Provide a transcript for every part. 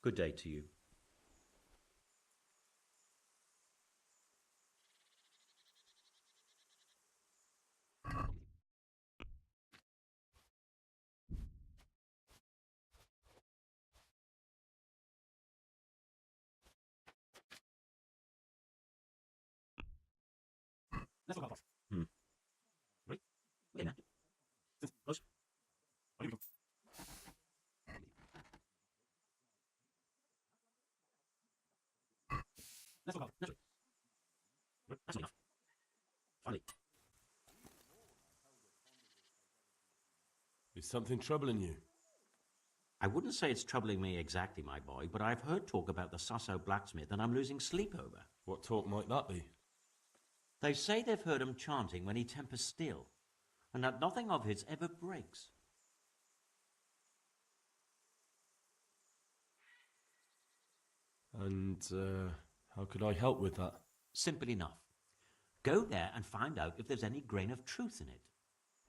Good day to you. Hmm. Is something troubling you? I wouldn't say it's troubling me exactly, my boy, but I've heard talk about the Sasso blacksmith and I'm losing sleep over. What talk might that be? They say they've heard him chanting when he tempers steel, and that nothing of his ever breaks. And how could I help with that? Simple enough. Go there and find out if there's any grain of truth in it.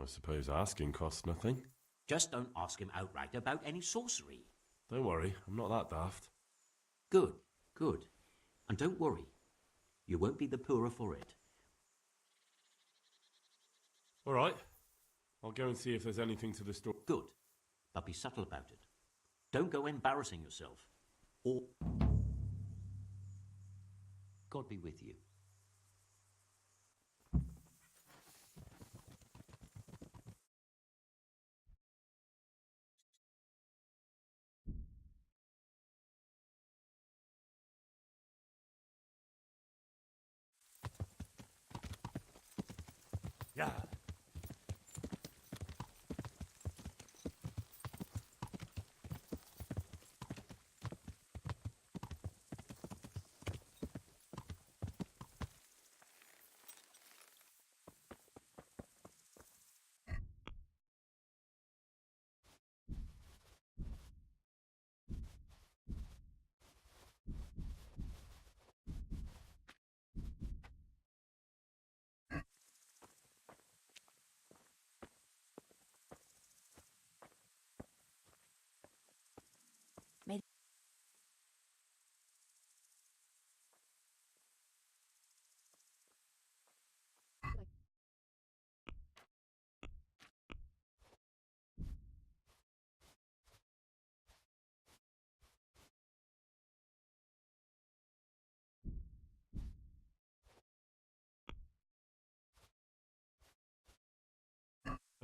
I suppose asking costs nothing. Just don't ask him outright about any sorcery. Don't worry, I'm not that daft. Good, good. And don't worry. You won't be the poorer for it. All right. I'll go and see if there's anything to the story. Good. But be subtle about it. Don't go embarrassing yourself. Or God be with you. Yeah.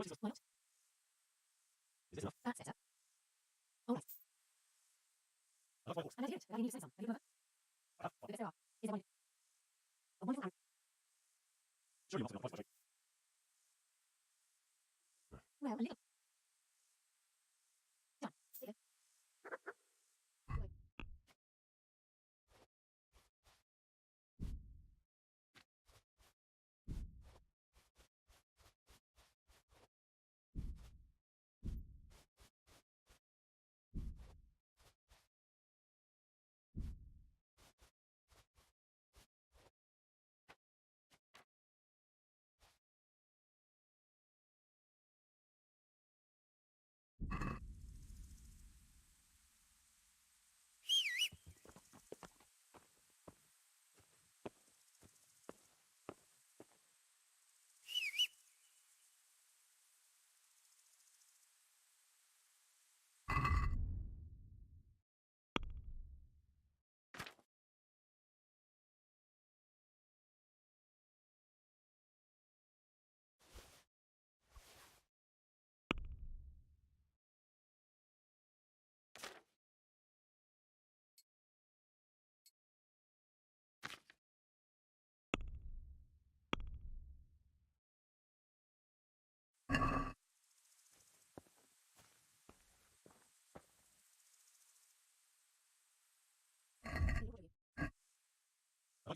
What? Is this enough? That's it. Oh, right. I know you did. I need to say some. Have you remembered? If there are, is there one? A wonderful arrow. Sure you want to know. Well, a little. Done. There you go.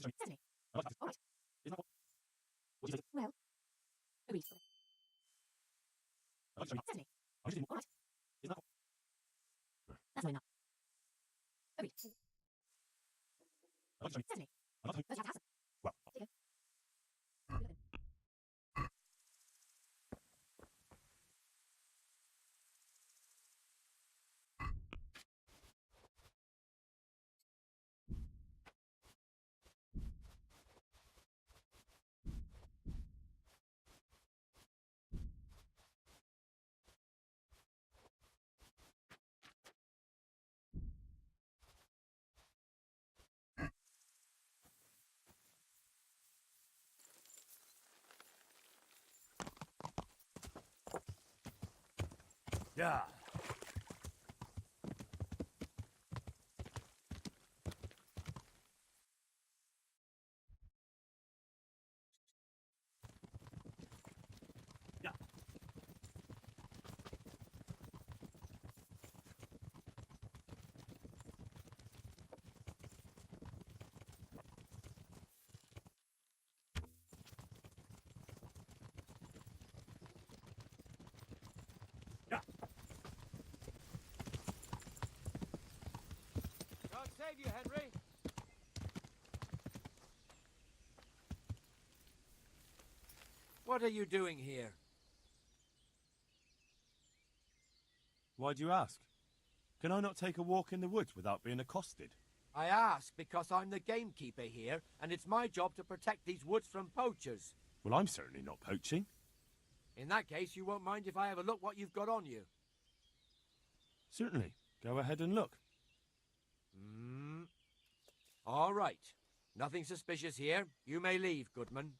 Certainly. All right. Well, agreed. Certainly. All right. That's not enough. Agreed. Certainly. First you have to have some. There you go. Good. Yeah. God save you, Henry. What are you doing here? Why do you ask? Can I not take a walk in the woods without being accosted? I ask because I'm the gamekeeper here, and it's my job to protect these woods from poachers. Well, I'm certainly not poaching. In that case, you won't mind if I have a look what you've got on you. Certainly. Go ahead and look. All right. Nothing suspicious here. You may leave, Goodman.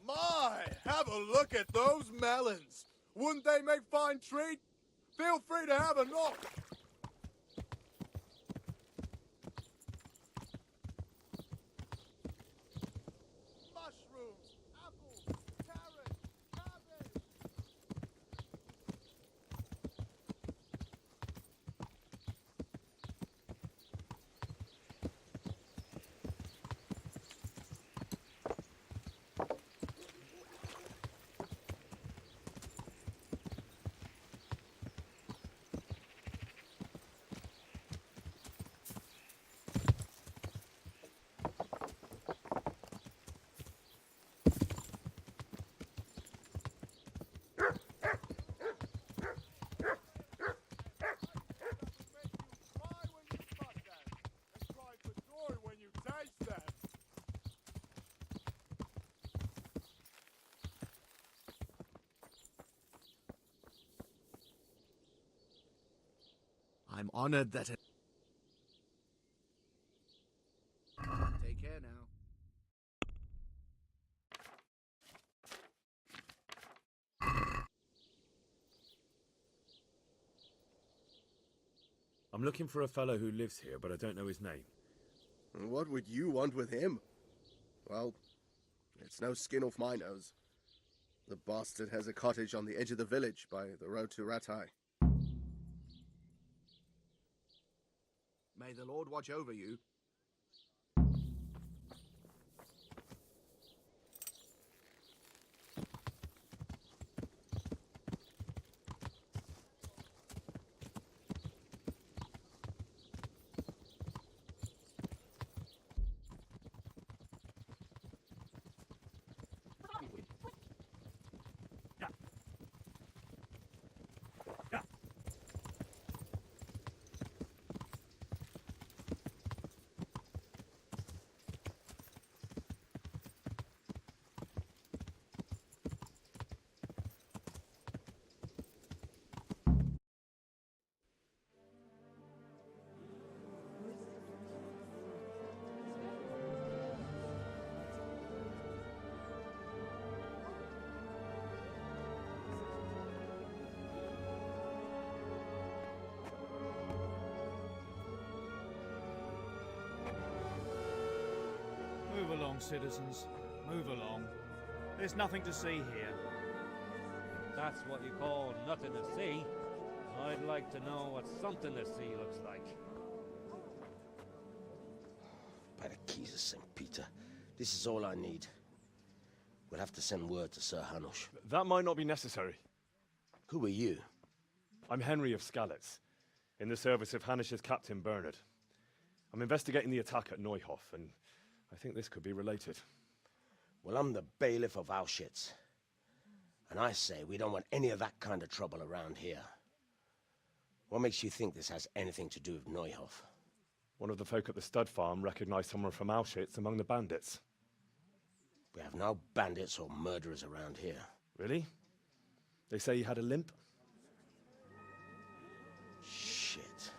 My, have a look at those melons. Wouldn't they make fine treat? Feel free to have a knock. I'm honored that it... Take care now. I'm looking for a fellow who lives here, but I don't know his name. What would you want with him? Well, it's no skin off my nose. The bastard has a cottage on the edge of the village by the road to Ratai. May the Lord watch over you. Move along, citizens. Move along. There's nothing to see here. That's what you call nothing to see. I'd like to know what something to see looks like. By the keys of St. Peter, this is all I need. We'll have to send word to Sir Hanush. That might not be necessary. Who are you? I'm Henry of Skalitz, in the service of Hanush's captain Bernard. I'm investigating the attack at Neuhof, and I think this could be related. Well, I'm the bailiff of Auschwitz. And I say we don't want any of that kind of trouble around here. What makes you think this has anything to do with Neuhof? One of the folk at the stud farm recognized someone from Auschwitz among the bandits. We have no bandits or murderers around here. Really? They say he had a limp? Shit.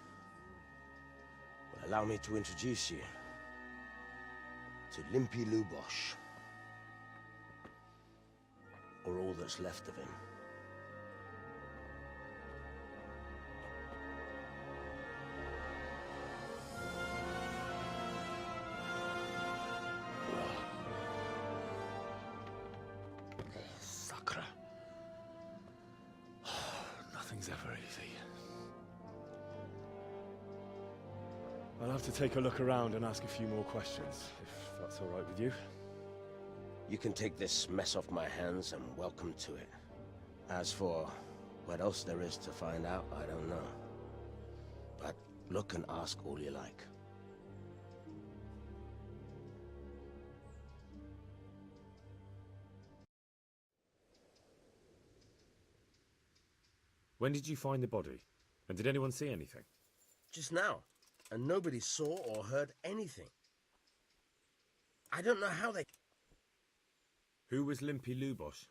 Well, allow me to introduce you to Limpy Lubosh. Or all that's left of him. Sakra. Nothing's ever easy. I'll have to take a look around and ask a few more questions, if that's all right with you. You can take this mess off my hands and welcome to it. As for what else there is to find out, I don't know. But look and ask all you like. When did you find the body? And did anyone see anything? Just now. And nobody saw or heard anything. I don't know how they... Who was Limpy Lubosh?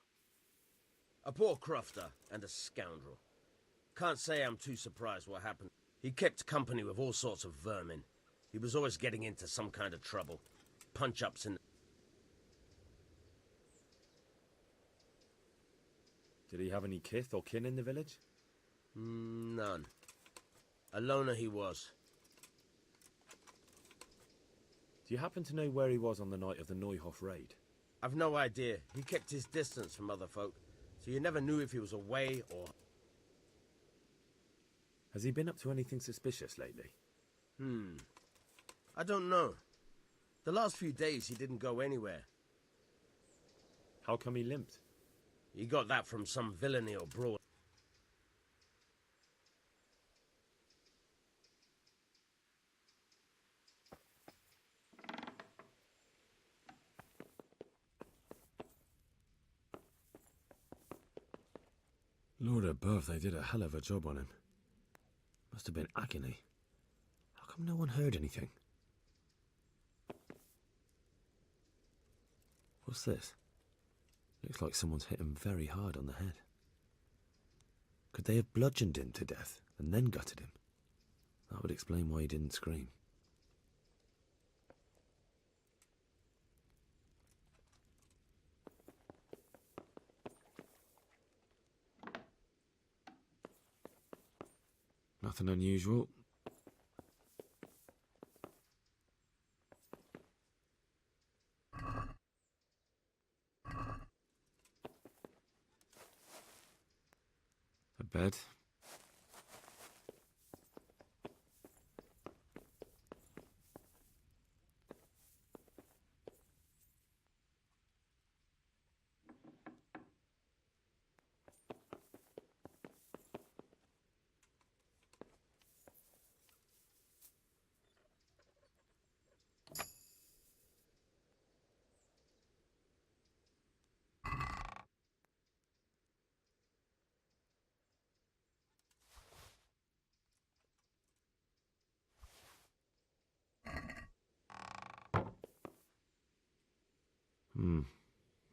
A poor crofter and a scoundrel. Can't say I'm too surprised what happened. He kept company with all sorts of vermin. He was always getting into some kind of trouble. Punch-ups in... Did he have any kith or kin in the village? None. A loner he was. Do you happen to know where he was on the night of the Neuhof raid? I've no idea. He kept his distance from other folk, so you never knew if he was away or... Has he been up to anything suspicious lately? I don't know. The last few days he didn't go anywhere. How come he limped? He got that from some villainy or brawl. Lord above, they did a hell of a job on him. Must have been agony. How come no one heard anything? What's this? Looks like someone's hit him very hard on the head. Could they have bludgeoned him to death and then gutted him? That would explain why he didn't scream. Nothing unusual. A bed.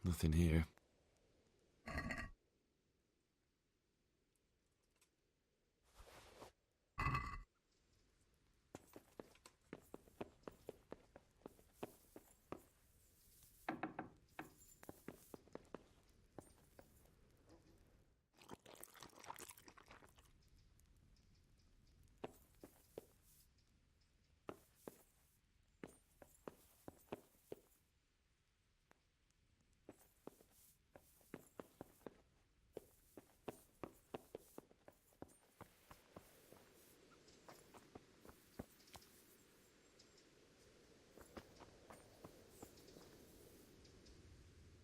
Nothing here.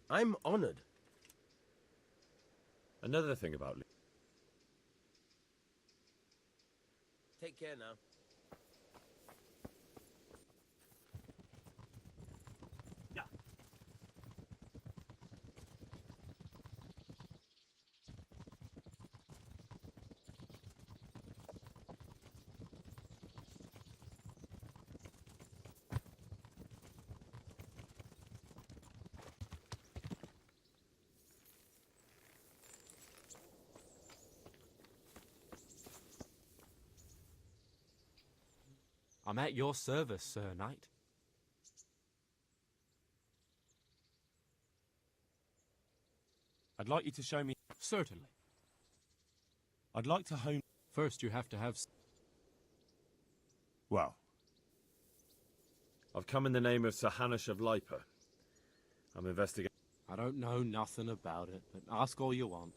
I'm honored. Another thing about... Take care now. I'm at your service, Sir Knight. I'd like you to show me... Certainly. I'd like to hone... First, you have to have... Well, I've come in the name of Sir Hanish of Lipa. I'm investigating... I don't know nothing about it, but ask all you want.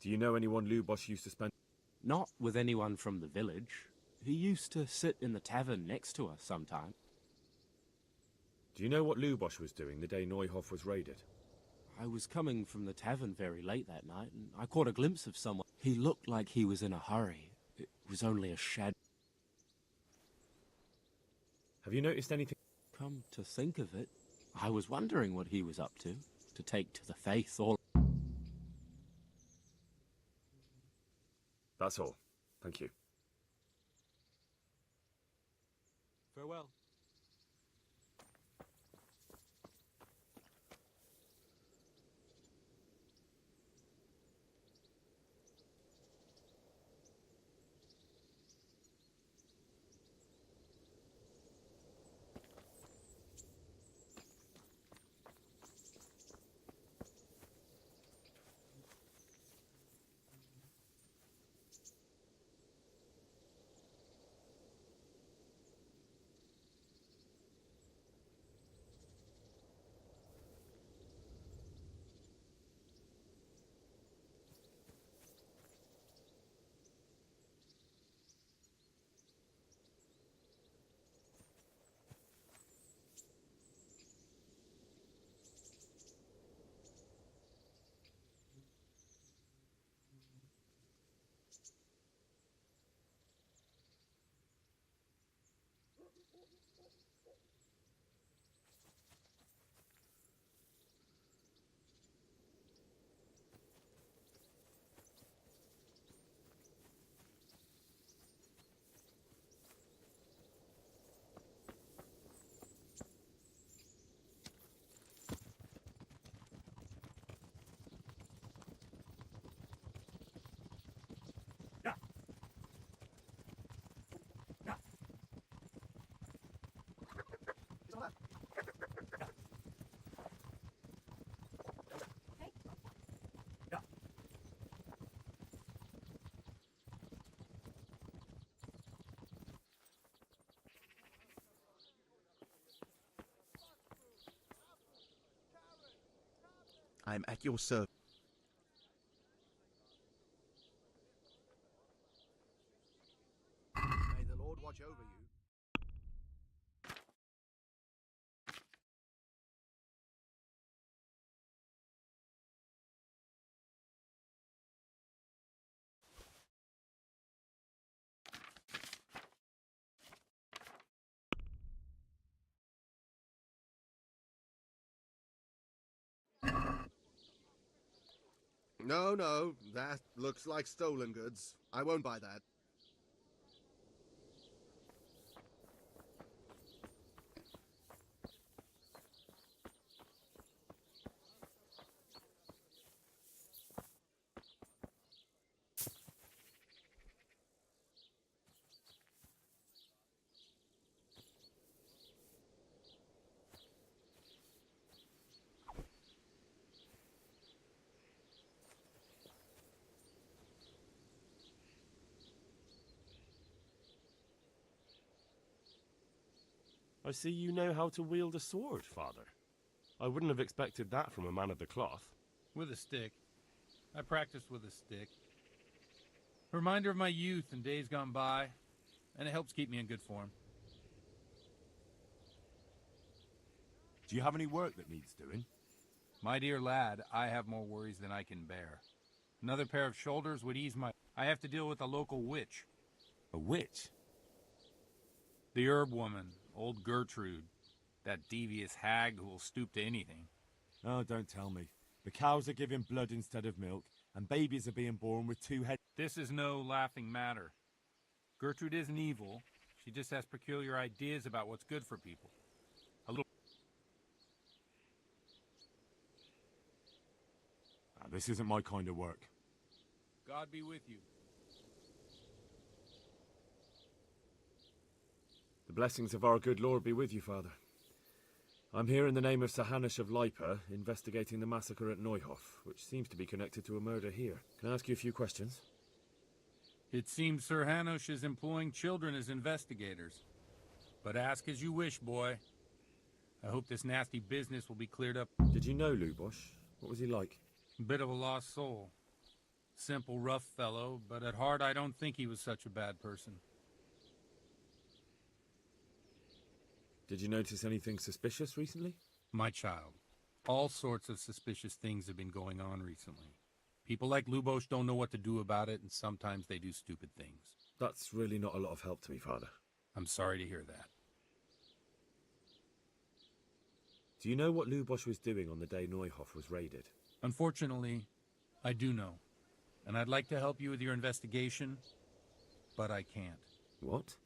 Do you know anyone Lubosh used to spend... Not with anyone from the village. He used to sit in the tavern next to us sometime. Do you know what Lubosh was doing the day Neuhof was raided? I was coming from the tavern very late that night, and I caught a glimpse of someone. He looked like he was in a hurry. It was only a shadow. Have you noticed anything... Come to think of it, I was wondering what he was up to take to the faith all... That's all. Thank you. Farewell. I'm at your service. May the Lord watch over you. No, that looks like stolen goods. I won't buy that. I see you know how to wield a sword, Father. I wouldn't have expected that from a man of the cloth. With a stick. I practiced with a stick. Reminder of my youth and days gone by, and it helps keep me in good form. Do you have any work that needs doing? My dear lad, I have more worries than I can bear. Another pair of shoulders would ease my... I have to deal with a local witch. A witch? The herb woman, old Gertrude. That devious hag who will stoop to anything. Oh, don't tell me. The cows are giving blood instead of milk, and babies are being born with 2 heads. This is no laughing matter. Gertrude isn't evil. She just has peculiar ideas about what's good for people. A little... This isn't my kind of work. God be with you. The blessings of our good Lord be with you, Father. I'm here in the name of Sir Hanush of Lipa, investigating the massacre at Neuhof, which seems to be connected to a murder here. Can I ask you a few questions? It seems Sir Hanush is employing children as investigators. But ask as you wish, boy. I hope this nasty business will be cleared up. Did you know Lubosh? What was he like? Bit of a lost soul. Simple, rough fellow, but at heart I don't think he was such a bad person. Did you notice anything suspicious recently? My child, all sorts of suspicious things have been going on recently. People like Lubosh don't know what to do about it, and sometimes they do stupid things. That's really not a lot of help to me, Father. I'm sorry to hear that. Do you know what Lubosh was doing on the day Neuhof was raided? Unfortunately, I do know. And I'd like to help you with your investigation, but I can't. What?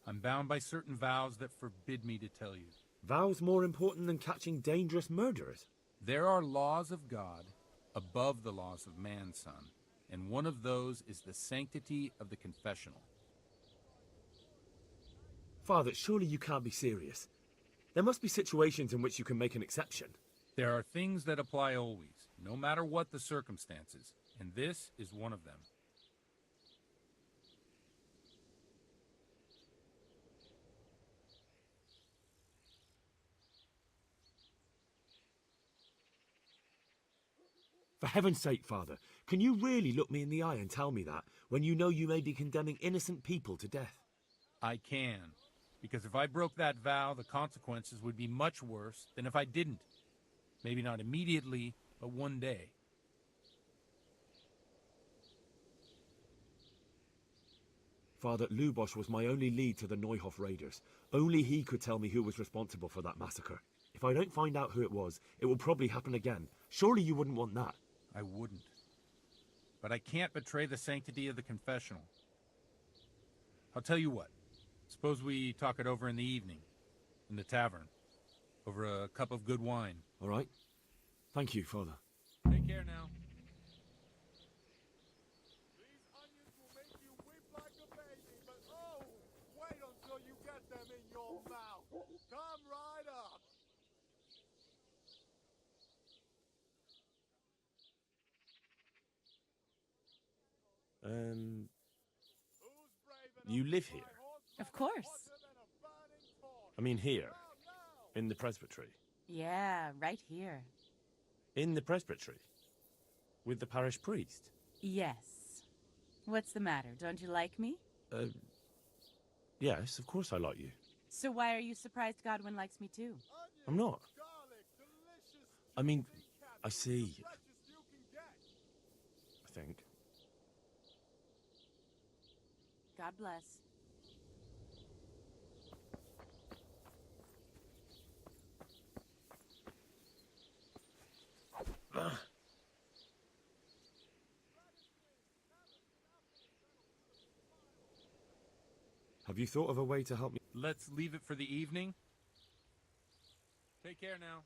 I'm bound by certain vows that forbid me to tell you. Vows more important than catching dangerous murderers? There are laws of God above the laws of man, son, and one of those is the sanctity of the confessional. Father, surely you can't be serious. There must be situations in which you can make an exception. There are things that apply always, no matter what the circumstances, and this is one of them. For heaven's sake, Father, can you really look me in the eye and tell me that, when you know you may be condemning innocent people to death? I can, because if I broke that vow, the consequences would be much worse than if I didn't. Maybe not immediately, but one day. Father, Lubosh was my only lead to the Neuhof raiders. Only he could tell me who was responsible for that massacre. If I don't find out who it was, it will probably happen again. Surely you wouldn't want that. I wouldn't. But I can't betray the sanctity of the confessional. I'll tell you what. Suppose we talk it over in the evening, in the tavern, over a cup of good wine. All right. Thank you, Father. Take care now. These onions will make you weep like a baby, but oh, wait until you get them in your mouth. Come right up. You live here? Of course. I mean here, in the presbytery. Yeah, right here. In the presbytery? With the parish priest? Yes. What's the matter? Don't you like me? Yes, of course I like you. So why are you surprised Godwin likes me too? I'm not. I mean, I see. I think. God bless. Have you thought of a way to help me? Let's leave it for the evening. Take care now.